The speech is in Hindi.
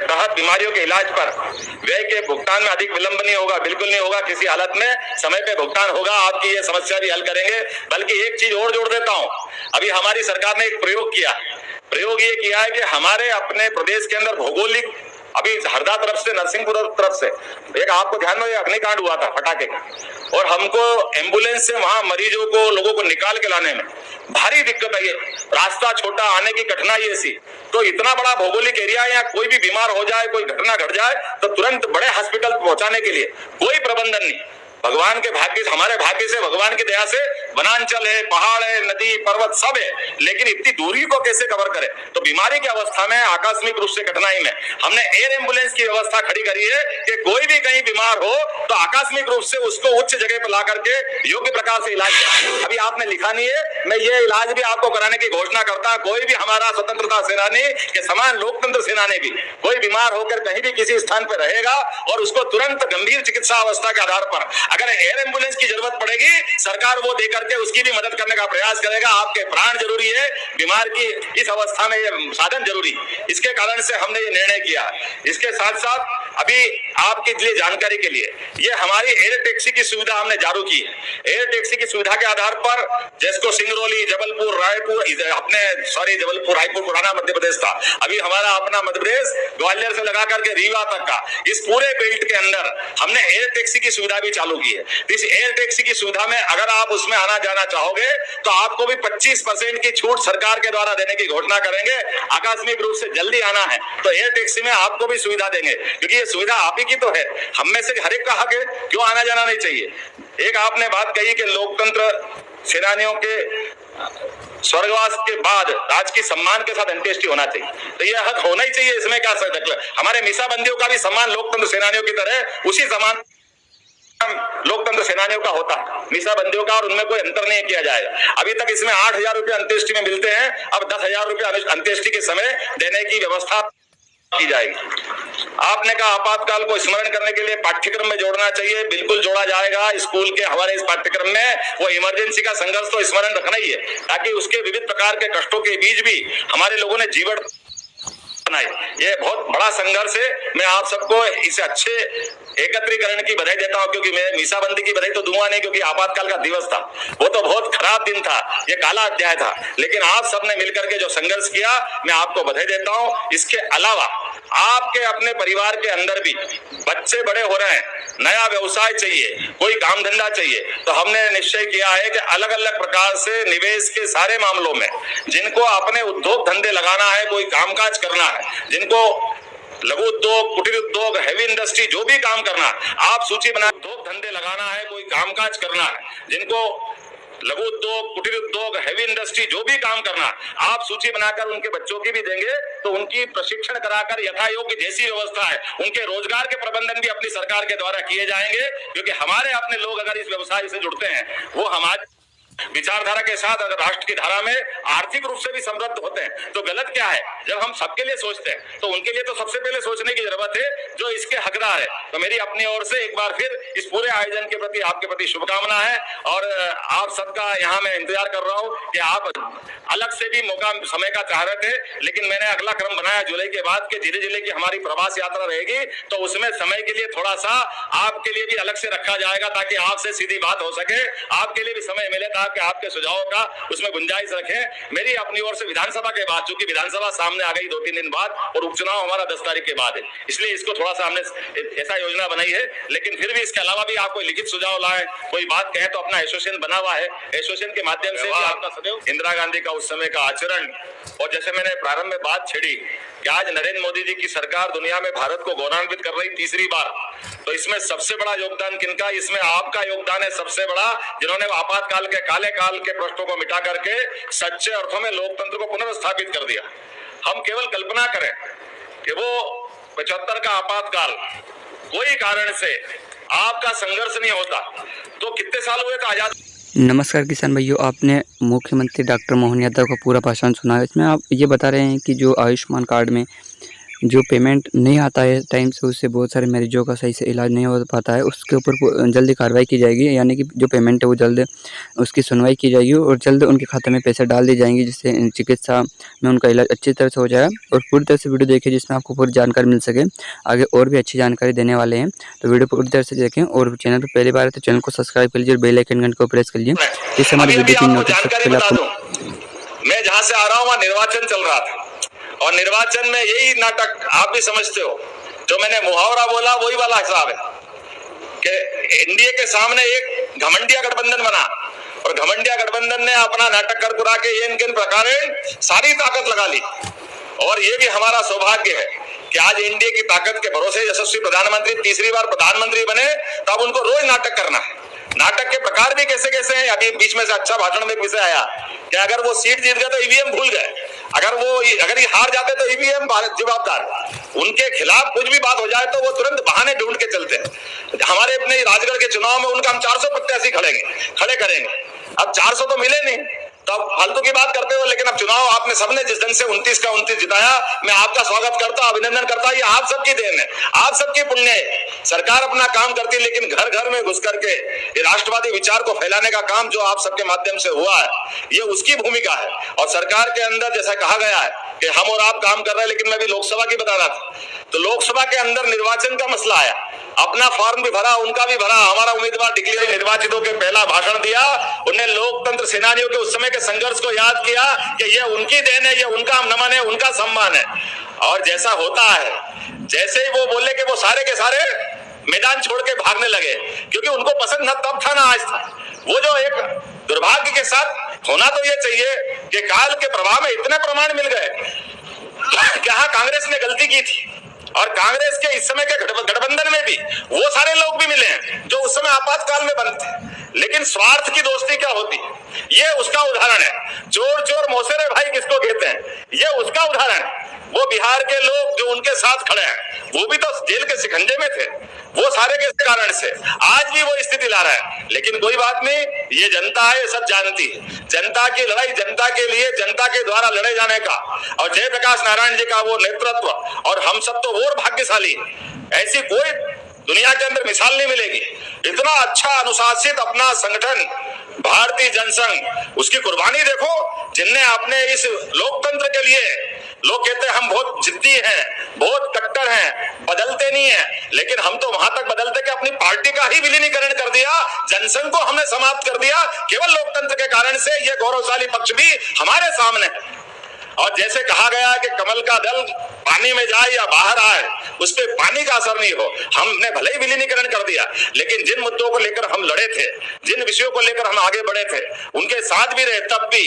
तहत बीमारियों के इलाज पर व्यय के भुगतान में अधिक विलंब नहीं होगा, बिल्कुल नहीं होगा, किसी हालत में समय पे भुगतान होगा। आपकी ये समस्या भी हल करेंगे। बल्कि एक चीज और जोड़ देता हूं, अभी हमारी सरकार ने एक प्रयोग किया। प्रयोग ये किया है कि हमारे अपने प्रदेश के अंदर भौगोलिक, अभी हरदा तरफ से, नरसिंहपुर तरफ से एक आपको ध्यान में अग्निकांड हुआ था फटाके का, और हमको एम्बुलेंस से वहां मरीजों को, लोगों को निकाल के लाने में भारी दिक्कत आई है। रास्ता छोटा, आने की कठिनाई ऐसी, तो इतना बड़ा भौगोलिक एरिया है, कोई भी बीमार हो जाए, कोई घटना घट जाए तो तुरंत बड़े हॉस्पिटल पहुंचाने के लिए कोई प्रबंधन नहीं। भगवान के भाग्य, हमारे भाग्य से, भगवान की दया से वनांचल है, पहाड़ है, नदी पर्वत सब है, लेकिन इतनी दूरी को कैसे कवर करें? तो बीमारी की अवस्था में, आकस्मिक रूप से कठिनाई में हमने एयर एम्बुलेंस की व्यवस्था खड़ी करी है कि कोई भी कहीं बीमार हो तो आकस्मिक रूप से उसको उच्च जगह पर ला करके योग्य प्रकार से इलाज करें। अभी आपने लिखा नहीं है, मैं ये इलाज भी आपको कराने की घोषणा करता। कोई भी हमारा स्वतंत्रता सेनानी के समान लोकतंत्र सेनानी भी कोई बीमार होकर कहीं भी किसी स्थान पर रहेगा और उसको तुरंत गंभीर चिकित्सा अवस्था के आधार पर अगर एयर एम्बुलेंस की जरूरत पड़ेगी, सरकार वो देकर के उसकी भी मदद करने का प्रयास करेगा। आपके प्राण जरूरी है, बीमार की इस अवस्था में ये साधन जरूरी, इसके कारण से हमने ये निर्णय किया। इसके साथ साथ अभी आपके लिए जानकारी के लिए, ये हमारी एयर टैक्सी की सुविधा हमने चालू की है। एयर टैक्सी की सुविधा के आधार पर जिसको सिंगरौली, जबलपुर, रायपुर, जबलपुर, रायपुर पुराना मध्य प्रदेश था, अभी हमारा अपना मध्य प्रदेश ग्वालियर से लगा करके रीवा तक का इस पूरे बेल्ट के अंदर हमने एयर टैक्सी की सुविधा भी चालू की है। इस एयर टैक्सी की सुविधा में अगर आप उसमें आना जाना चाहोगे तो आपको भी 25% की छूट सरकार के द्वारा देने की घोषणा करेंगे। आकस्मिक रूप से जल्दी आना है तो एयर टैक्सी में आपको भी सुविधा देंगे, क्योंकि ये सुविधा आप ही की तो है, हम में से हर एक का हक है, क्यों आना जाना नहीं चाहिए। एक आपने बात कही कि लोकतंत्र सेनानियों के स्वर्गवास के बाद राजकीय सम्मान के साथ अंत्येष्टि होना चाहिए, तो यह हक होना ही चाहिए। इसमें क्या हमारे मीसाबंदियों का भी सम्मान लोकतंत्र सेनानियों की तरह उसी सम्मान लोकतंत्र सेनानियों का होता है, मीसाबंदियों का, और उनमें कोई अंतर नहीं किया जाएगा। अभी तक इसमें 8,000 रुपए अंत्येष्टि में मिलते हैं, अब 10,000 रुपए अंत्येष्टि के समय देने की व्यवस्था की जाएगी। आपने कहा आपातकाल को स्मरण करने के लिए पाठ्यक्रम में जोड़ना चाहिए, बिल्कुल जोड़ा जाएगा। स्कूल के हमारे इस पाठ्यक्रम में वो इमरजेंसी का संघर्ष तो स्मरण रखना ही है, ताकि उसके विविध प्रकार के कष्टों के बीच भी हमारे लोगों ने जीवन बनाए। ये बहुत बड़ा संघर्ष है। मैं आप सबको इस अच्छे एकत्रीकरण की बधाई देता हूं, क्योंकि मैं मीसाबंदी की बधाई तो दूंगा नहीं, क्योंकि आपातकाल का दिवस था, वो तो बहुत खराब दिन था, ये काला अध्याय था, लेकिन आप सबने मिलकर के जो संघर्ष किया, मैं आपको बधाई देता हूं। इसके अलावा आपके अपने परिवार के अंदर भी बच्चे बड़े हो रहे हैं, नया व्यवसाय चाहिए, कोई काम धंधा चाहिए, तो हमने निश्चय किया है कि अलग अलग प्रकार से निवेश के सारे मामलों में जिनको अपने उद्योग धंधे लगाना है, कोई कामकाज करना है, जिनको लघु उद्योग, कुटीर उद्योग, हैवी इंडस्ट्री, जो भी काम करना है, आप सूची बना, उद्योग धंधे लगाना है, कोई कामकाज करना है, जिनको लघु उद्योग, कुटीर उद्योग, हैवी इंडस्ट्री, जो भी काम करना है, आप सूची बनाकर उनके बच्चों की भी देंगे, तो उनकी प्रशिक्षण कराकर यथायोग्य जैसी व्यवस्था है, उनके रोजगार के प्रबंधन भी अपनी सरकार के द्वारा किए जाएंगे। क्योंकि हमारे अपने लोग अगर इस व्यवसाय से जुड़ते हैं, वो हमारे विचारधारा के साथ अगर राष्ट्र की धारा में आर्थिक रूप से भी समृद्ध होते हैं, तो गलत क्या है? जब हम सबके लिए सोचते हैं तो उनके लिए तो सबसे पहले सोचने की जरूरत है जो इसके हकदार है। तो मेरी अपनी ओर से एक बार फिर इस पूरे आयोजन के प्रति, आपके प्रति शुभकामना है, और आप सबका यहाँ मैं इंतजार कर रहा हूँ कि आप अलग से भी मौका, समय का चाह रहे थे, लेकिन मैंने अगला क्रम बनाया जुलाई के बाद के जिले जिले की हमारी प्रवास यात्रा रहेगी, तो उसमें समय के लिए थोड़ा सा आपके लिए भी अलग से रखा जाएगा, ताकि आपसे सीधी बात हो सके, आपके लिए भी समय मिले, ताकि आपके सुझावों का उसमें गुंजाइश रखें। मेरी अपनी ओर से विधानसभा के बाद, चूंकि विधानसभा सामने आ गई 2-3 दिन बाद और उपचुनाव हमारा 10 तारीख के बाद है, इसलिए इसको थोड़ा सा हमने ऐसा योजना बनाई है, लेकिन फिर भी इसके अलावा भी आप कोई लिखित सुझाव लाए, कोई बात कहें, तो अपना एसोसिएशन बना हुआ है, एसोसिएशन के माध्यम से भी आपका सदैव इंदिरा गांधी का उस समय का आचरण, और जैसे मैंने प्रारंभ में बात छेड़ी कि आज नरेंद्र मोदी जी की सरकार दुनिया में भारत को गौरवान्वित कर रही तीसरी बार, तो इसमें सबसे बड़ा योगदान किनका? इसमें आपका योगदान है सबसे बड़ा, जिन्होंने आपातकाल के, काले काल के प्रश्नों को मिटा करके सच्चे अर्थों में लोकतंत्र को पुनर्स्थापित कर दिया। हम केवल कल्पना करें कि वो 75 का आपातकाल कोई कारण से आपका संघर्ष नहीं होता तो कितने साल हुए थे आजाद। नमस्कार किसान भाइयों, आपने मुख्यमंत्री डॉक्टर मोहन यादव का पूरा भाषण सुना है। इसमें आप ये बता रहे हैं कि जो आयुष्मान कार्ड में जो पेमेंट नहीं आता है टाइम से, उससे बहुत सारे मरीजों का सही से इलाज नहीं हो पाता है। उसके ऊपर जल्दी कार्रवाई की जाएगी, यानी कि जो पेमेंट है वो जल्द उसकी सुनवाई की जाएगी और जल्द उनके खाते में पैसे डाल दिए जाएंगे, जिससे चिकित्सा में उनका इलाज अच्छी तरह से हो जाए। और पूरी तरह से वीडियो देखिए जिसमें आपको पूरी जानकारी मिल सके। आगे और भी अच्छी जानकारी देने वाले हैं, तो वीडियो पूरी तरह से देखें। और चैनल पर पहली बार है तो चैनल को सब्सक्राइब कर लीजिए और बेल आइकन घंटे को प्रेस कर लीजिए, जिससे हमारी अभी वीडियो की आपको नोटिफिकेशन जानकारी पहले बता आपको। दूं, मैं जहां से आ रहा हूं वहां निर्वाचन चल रहा था और निर्वाचन में यही नाटक आप भी समझते हो, जो मैंने मुहावरा बोला वही वाला हिसाब है कि एनडीए के सामने एक घमंडिया गठबंधन बना और घमंडिया गठबंधन ने अपना नाटक कर कुरा के इन किन प्रकार सारी ताकत लगा ली। और ये भी हमारा सौभाग्य है कि आज एनडीए की ताकत के भरोसे यशस्वी प्रधानमंत्री तीसरी बार प्रधानमंत्री बने, तब उनको रोज नाटक करना है। नाटक के प्रकार भी कैसे कैसे हैं। अभी बीच में से अच्छा भाषण में एक विषय आया कि अगर वो सीट जीत गए तो ईवीएम भूल गए, अगर ये हार जाते तो ईवीएम जवाबदार। उनके खिलाफ कुछ भी बात हो जाए तो वो तुरंत बहाने ढूंढ के चलते हैं। हमारे अपने राजगढ़ के चुनाव में उनका हम 400 प्रत्याशी खड़े करेंगे। अब 400 तो मिले नहीं, तो अब फालतू की बात करते हो। लेकिन अब चुनाव आपने सबने जिस ढंग से 29 का 29 जिताया, मैं आपका स्वागत करता, अभिनंदन करता। ये आप सबकी देन है, आप सबकी पुण्य है। सरकार अपना काम करती है, लेकिन घर घर में घुस करके ये राष्ट्रवादी विचार को फैलाने का काम जो आप सबके माध्यम से हुआ है, ये उसकी भूमिका है। और सरकार के अंदर जैसा कहा गया है कि हम और आप काम कर रहे हैं, लेकिन मैं भी लोकसभा की बता रहा था, तो लोकसभा के अंदर निर्वाचन का मसला आया। अपना फॉर्म भी भरा, उनका भी भरा। हमारा उम्मीदवार डिक्लेयर निर्वाचितों के पहला भाषण दिया। उन्हें लोकतंत्र सेनानियों के उस समय के संघर्ष को याद किया कि ये उनकी देन है, ये उनका नमन है, उनका सम्मान है। और जैसा होता है, जैसे ही वो बोले कि वो सारे के सारे मैदान छोड़ के भागने लगे, क्योंकि उनको पसंद न तब था ना आज था। वो जो एक दुर्भाग्य के साथ होना तो ये चाहिए कि काल के प्रभाव में इतने प्रमाण मिल गए कि हाँ कांग्रेस ने गलती की थी। और कांग्रेस के इस समय के गठबंधन में भी वो सारे लोग भी मिले हैं जो उस समय आपातकाल में बनते, लेकिन स्वार्थ की दोस्ती क्या होती, ये उसका उदाहरण है। चोर चोर मौसेरे भाई किसको कहते हैं, ये उसका उदाहरण है। वो बिहार के लोग जो उनके साथ खड़े हैं, वो भी तो जेल के शिकंजे में थे, वो सारे के कारण से आज भी वो स्थिति ला रहा है। लेकिन कोई बात नहीं, ये जनता है, सब जानती है। जनता की लड़ाई, जनता के लिए, जनता के द्वारा लड़े जाने का, और जयप्रकाश नारायण जी का वो नेतृत्व, और हम सब तो और भाग्यशाली। ऐसी कोई दुनिया के अंदर मिसाल नहीं मिलेगी। इतना अच्छा अनुशासित अपना संगठन भारतीय जनसंघ, उसकी कुर्बानी देखो, जिनने अपने इस लोकतंत्र के लिए, लोग कहते हैं हम बहुत जिद्दी हैं, बहुत कट्टर हैं, बदलते नहीं हैं, लेकिन हम तो वहां तक बदलते कि अपनी पार्टी का ही विलीनीकरण कर दिया, जनसंघ को हमने समाप्त कर दिया। केवल लोकतंत्र के कारण से ये गौरवशाली पक्ष भी हमारे सामने है। और जैसे कहा गया कि कमल का दल पानी में जाए या बाहर आए, उस पर पानी का असर नहीं हो। हमने भले ही विलीनीकरण कर दिया, लेकिन जिन मुद्दों को लेकर हम लड़े थे, जिन विषयों को लेकर हम आगे बढ़े थे, उनके साथ भी रहे, तब भी